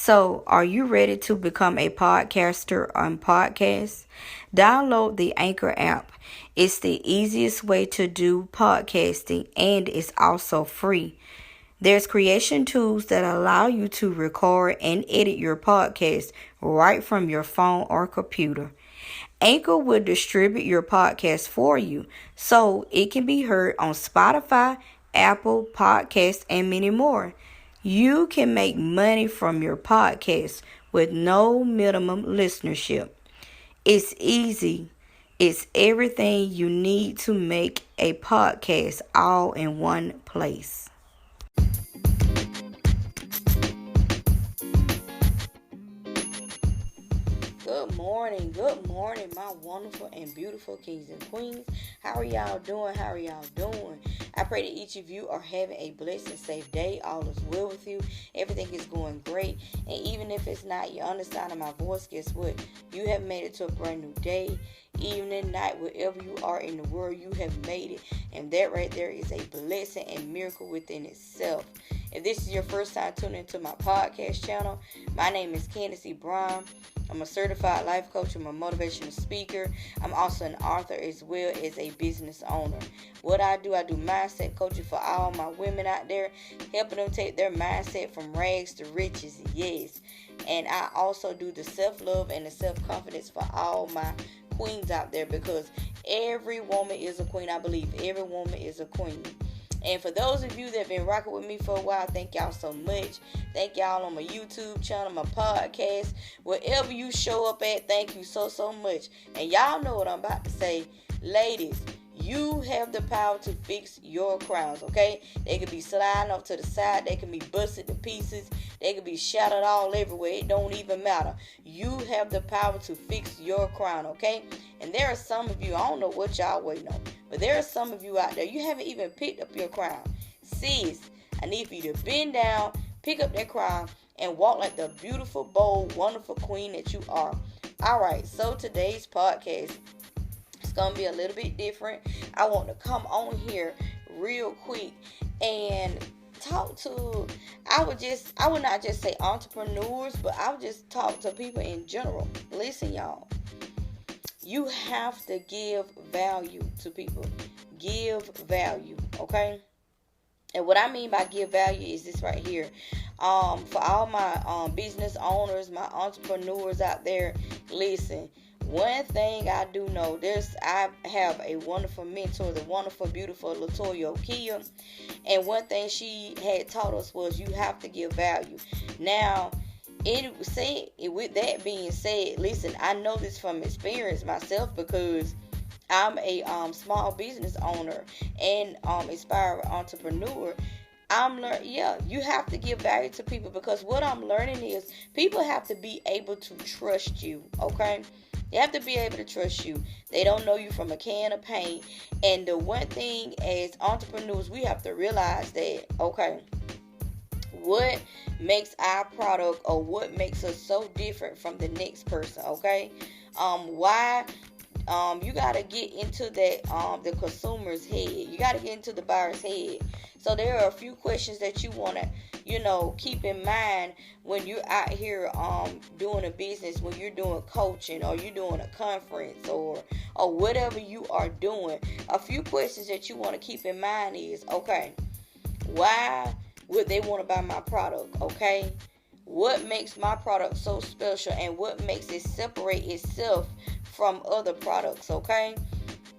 So, are you ready to become a podcaster on podcast? Download the Anchor app. It's the easiest way to do podcasting and it's also free. There's creation tools that allow you to record and edit your podcast right from your phone or computer. Anchor will distribute your podcast for you so it can be heard on Spotify, Apple Podcasts, and many more. You can make money from your podcast with no minimum listenership. It's easy. It's everything you need to make a podcast all in one place. Good morning, my wonderful and beautiful kings and queens. How are y'all doing? I pray that each of you are having a blessed and safe day. All is well with you. Everything is going great. And even if it's not, you understand my voice, guess what? You have made it to a brand new day. Evening, night, wherever you are in the world, you have made it. And that right there is a blessing and miracle within itself. If this is your first time tuning into my podcast channel, my name is Candace E. Brown. I'm a certified life coach. I'm a motivational speaker. I'm also an author as well as a business owner. What I do mindset coaching for all my women out there, helping them take their mindset from rags to riches, yes. And I also do the self-love and the self-confidence for all my queens out there, because every woman is a queen. I believe every woman is a queen. And for those of you that have been rocking with me for a while, thank y'all so much. Thank y'all on my YouTube channel, my podcast, wherever you show up at, thank you so much. And y'all know what I'm about to say. Ladies, you have the power to fix your crowns, okay? They could be sliding off to the side. They can be busted to pieces. They could be shattered all everywhere. It don't even matter. You have the power to fix your crown, okay? And there are some of you, I don't know what y'all waiting on, but there are some of you out there, you haven't even picked up your crown. Sis, I need for you to bend down, pick up that crown, and walk like the beautiful, bold, wonderful queen that you are. All right, so today's podcast, it's going to be a little bit different. I want to come on here real quick and talk to, I would not just say entrepreneurs, but I would just talk to people in general. Listen, y'all. You have to give value to people. Give value, okay? And what I mean by give value is this right here. For all my business owners, my entrepreneurs out there, listen. One thing I do know, I have a wonderful mentor, the wonderful, beautiful Latoya Okia. And one thing she had taught us was you have to give value. Now, with that being said, listen, I know this from experience myself, because I'm a small business owner and aspiring entrepreneur. You have to give value to people, because what I'm learning is people have to be able to trust you, okay? They have to be able to trust you. They don't know you from a can of paint. And the one thing as entrepreneurs, we have to realize that, okay, what makes our product or what makes us so different from the next person, okay? Why you got to get into that the consumer's head. You got to get into the buyer's head. So there are a few questions that you want to, keep in mind when you're out here doing a business, when you're doing coaching or you're doing a conference or whatever you are doing. A few questions that you want to keep in mind is, okay, why would they want to buy my product, okay? What makes my product so special and what makes it separate itself from other products, okay?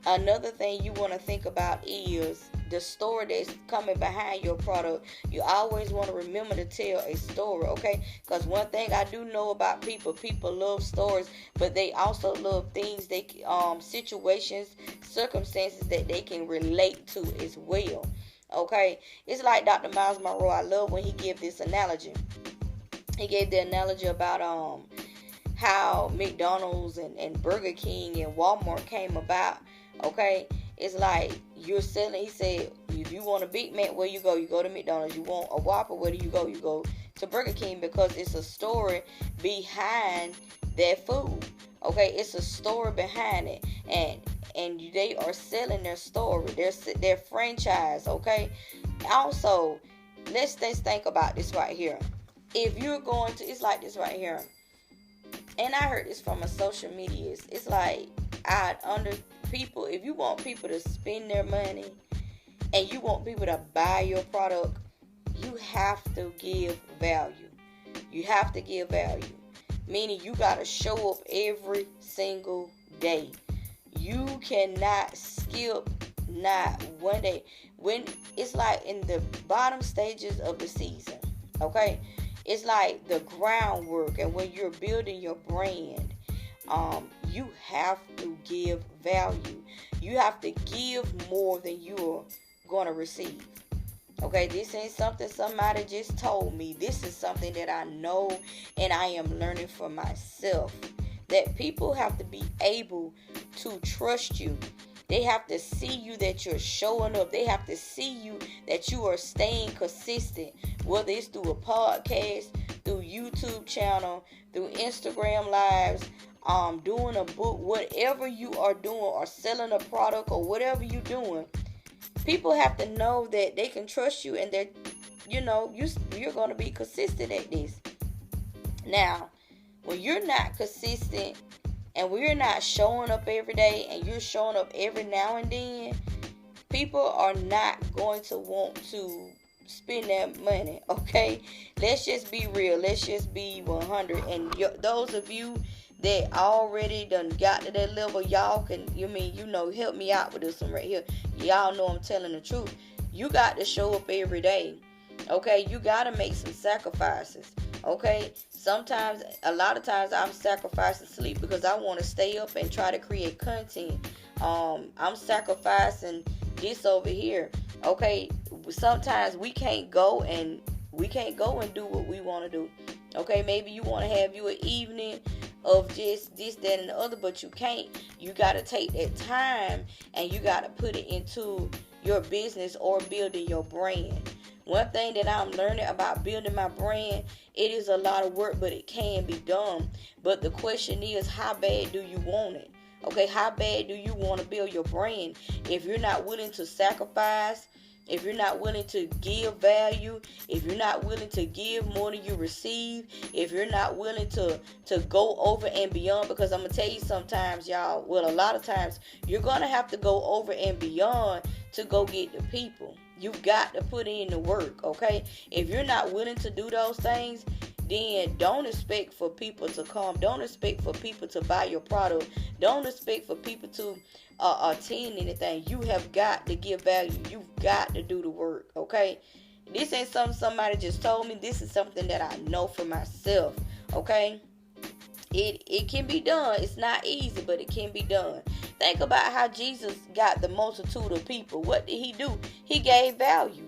Another thing you want to think about is the story that's coming behind your product. You always want to remember to tell a story, okay? Because one thing I do know about people love stories, but they also love things, situations, circumstances that they can relate to as well. Okay, it's like Dr. Miles Monroe. I love when he gave this analogy. He gave the analogy about how McDonald's and Burger King and Walmart came about. Okay, it's like you're selling. He said, if you want a Big Mac, where you go? You go to McDonald's. You want a Whopper, where do you go? You go to Burger King, because it's a story behind that food. Okay, it's a story behind it, and they are selling their story, their franchise. Okay, also let's think about this right here. if you're going to, it's like this right here. And I heard this from a social media. It's like, if you want people to spend their money and you want people to buy your product, you have to give value. You have to give value. Meaning you got to show up every single day. You cannot skip not one day. When it's like in the bottom stages of the season, okay? It's like the groundwork, and when you're building your brand, you have to give value. You have to give more than you're going to receive. Okay, this ain't something somebody just told me. This is something that I know and I am learning for myself. That people have to be able to trust you. They have to see you, that you're showing up. They have to see you, that you are staying consistent. Whether it's through a podcast, through YouTube channel, through Instagram lives, doing a book, whatever you are doing, or selling a product, or whatever you're doing. People have to know that they can trust you, and that, you're going to be consistent at this. Now, when you're not consistent, and we're not showing up every day, and you're showing up every now and then, people are not going to want to spend that money, okay? Let's just be real. Let's just be 100. And those of you that already done got to that level, y'all can, help me out with this one right here. Y'all know I'm telling the truth. You got to show up every day, okay? You got to make some sacrifices, okay? Sometimes, a lot of times, I'm sacrificing sleep because I want to stay up and try to create content. I'm sacrificing this over here, okay? Sometimes we can't go and do what we want to do, okay? Maybe you want to have you an evening of just this, that, and the other, but you can't. You got to take that time and you got to put it into your business or building your brand. One thing that I'm learning about building my brand, it is a lot of work, but it can be done. But the question is, how bad do you want it? Okay, how bad do you want to build your brand? If you're not willing to sacrifice, if you're not willing to give value, if you're not willing to give more than you receive, if you're not willing to go over and beyond, because I'm going to tell you sometimes, y'all, a lot of times, you're going to have to go over and beyond to go get the people. You've got to put in the work, okay? If you're not willing to do those things, then don't expect for people to come. Don't expect for people to buy your product. Don't expect for people to attend anything. You have got to give value. You've got to do the work, okay? This ain't something somebody just told me. This is something that I know for myself, okay? It can be done. It's not easy, but it can be done. Think about how Jesus got the multitude of people. What did he do? He gave value.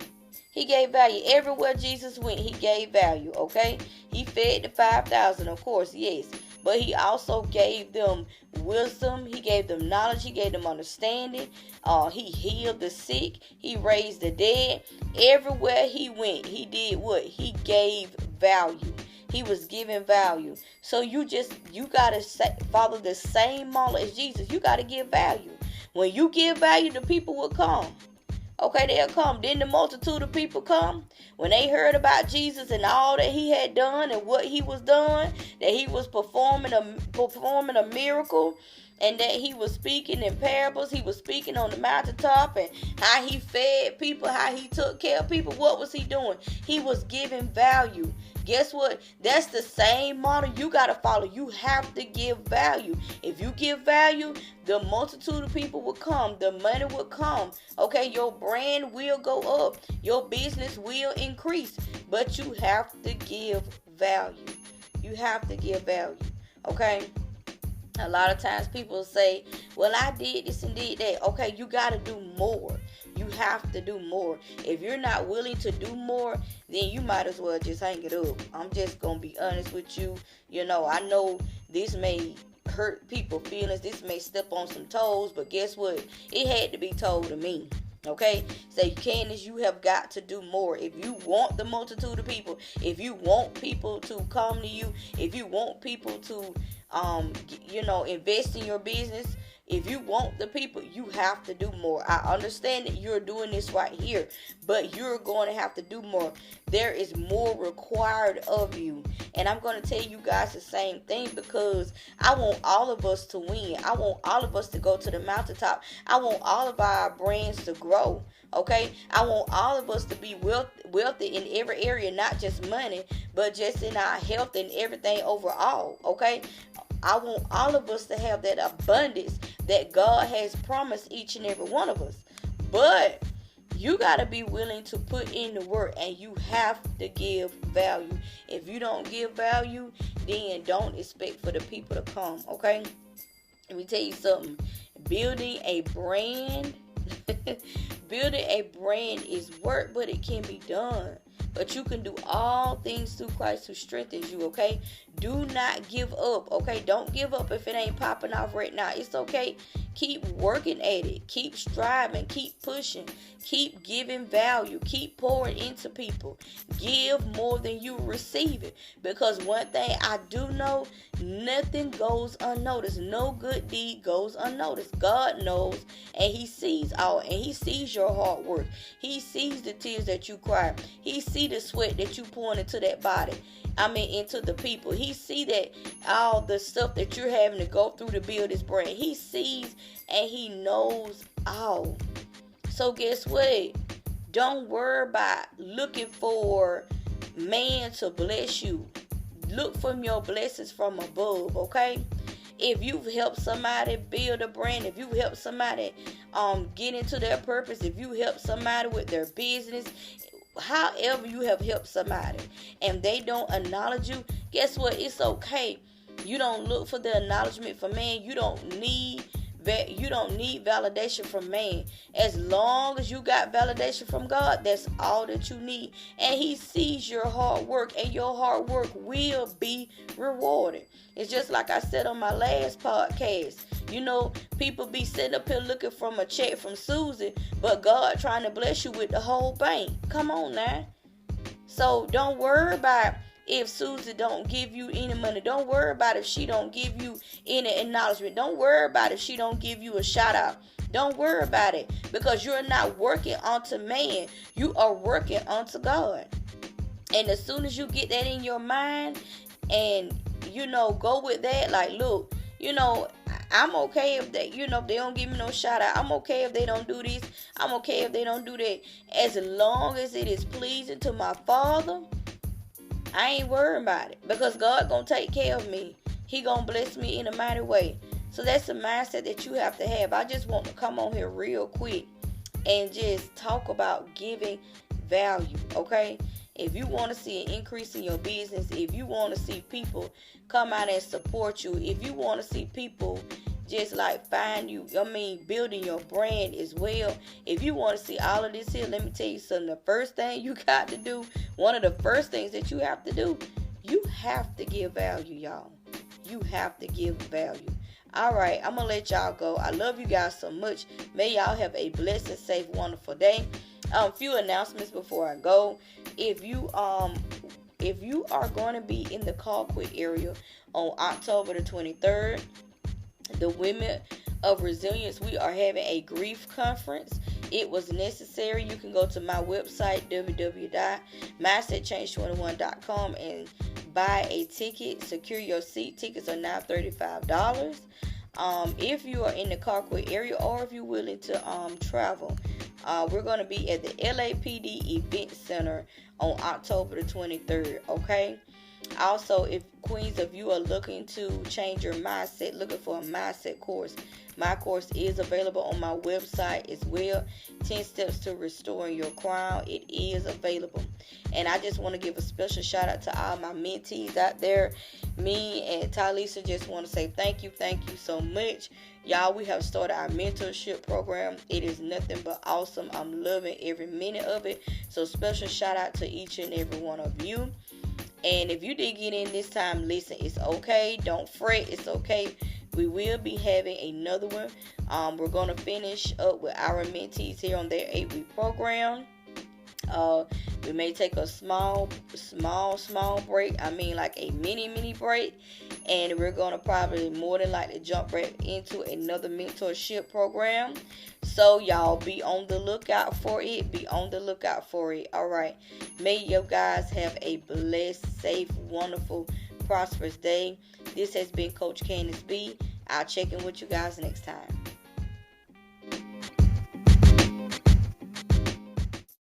He gave value. Everywhere Jesus went, he gave value, okay? He fed the 5,000, of course, yes. But he also gave them wisdom. He gave them knowledge. He gave them understanding. He healed the sick. He raised the dead. Everywhere he went, he did what? He gave value. He was giving value. So you got to follow the same model as Jesus. You got to give value. When you give value, the people will come. Okay, they'll come. Then the multitude of people come. When they heard about Jesus and all that he had done and what he was doing, that he was performing a miracle, and that he was speaking in parables, he was speaking on the mountaintop, and how he fed people, how he took care of people. What was he doing? He was giving value. Guess what? That's the same model you got to follow. You have to give value. If you give value, the multitude of people will come. The money will come. Okay, your brand will go up. Your business will increase. But you have to give value. You have to give value. Okay? A lot of times people say, well, I did this and did that. Okay, you got to do more. You have to do more. If you're not willing to do more, then you might as well just hang it up. I'm just going to be honest with you. I know this may hurt people's feelings. This may step on some toes, but guess what? It had to be told to me. Okay? So, Candace, you have got to do more. If you want the multitude of people, if you want people to come to you, if you want people to, invest in your business, If you want the people, you have to do more. I understand that you're doing this right here, but you're going to have to do more. There is more required of you. And I'm going to tell you guys the same thing, because I want all of us to win. I want all of us to go to the mountaintop. I want all of our brands to grow. Okay, I want all of us to be wealthy in every area, not just money, but just in our health and everything overall. Okay, I want all of us to have that abundance that God has promised each and every one of us. But you got to be willing to put in the work, and you have to give value. If you don't give value, then don't expect for the people to come. Okay, let me tell you something. Building a brand building a brand is work, but it can be done. But you can do all things through Christ who strengthens you, okay? Do not give up, okay? Don't give up if it ain't popping off right now. It's okay. Keep working at it. Keep striving. Keep pushing. Keep giving value. Keep pouring into people. Give more than you receive it. Because one thing I do know, nothing goes unnoticed. No good deed goes unnoticed. God knows, and He sees all. And He sees your hard work. He sees the tears that you cry. He sees the sweat that you pour into that body. Into the people. He see that all the stuff that you're having to go through to build this brand. He sees and He knows all. So guess what? Don't worry about looking for man to bless you. Look for your blessings from above, okay? If you've helped somebody build a brand, if you've helped somebody get into their purpose, if you help somebody with their business, however you have helped somebody and they don't acknowledge you, guess what? It's okay. You don't look for the acknowledgement from man. You don't need validation from man. As long as you got validation from God, that's all that you need. And He sees your hard work, and your hard work will be rewarded. It's just like I said on my last podcast. People be sitting up here looking from a check from Susie, but God trying to bless you with the whole bank. Come on now. So don't worry about if Susie don't give you any money. Don't worry about if she don't give you any acknowledgement. Don't worry about if she don't give you a shout out. Don't worry about it, because you're not working unto man. You are working unto God. And as soon as you get that in your mind and, go with that, like, look, I'm okay if they, if they don't give me no shout out. I'm okay if they don't do this. I'm okay if they don't do that. As long as it is pleasing to my Father, I ain't worried about it, because God gonna take care of me. He gonna bless me in a mighty way. So that's the mindset that you have to have. I just want to come on here real quick and just talk about giving value, okay? If you want to see an increase in your business, if you want to see people come out and support you, if you want to see people just like find you, building your brand as well. If you want to see all of this here, let me tell you something. The first thing you got to do, one of the first things that you have to do, you have to give value, y'all. You have to give value. All right, I'm going to let y'all go. I love you guys so much. May y'all have a blessed, safe, wonderful day. Few announcements before I go. If you are going to be in the Colquitt area on October the 23rd, the Women of Resilience, we are having a grief conference. It was necessary. You can go to my website, www.mindsetchange21.com, and buy a ticket. Secure your seat. Tickets are now $35. If you are in the Colquitt area, or if you're willing to travel, we're going to be at the LAPD Event Center on October the 23rd, okay? Also, if you are looking to change your mindset, looking for a mindset course, my course is available on my website as well. 10 Steps to Restoring Your Crown. It is available. And I just want to give a special shout out to all my mentees out there. Me and Tylisa just want to say thank you so much. Y'all, we have started our mentorship program. It is nothing but awesome. I'm loving every minute of it. So special shout out to each and every one of you. And if you did get in this time, listen, it's okay. Don't fret. It's okay. We will be having another one. We're going to finish up with our mentees here on their 8-week program. We may take a small break. I mean, like a mini break. And we're going to probably more than likely jump right into another mentorship program. So y'all be on the lookout for it. Be on the lookout for it. All right. May you guys have a blessed, safe, wonderful, prosperous day. This has been Coach Candace B. I'll check in with you guys next time.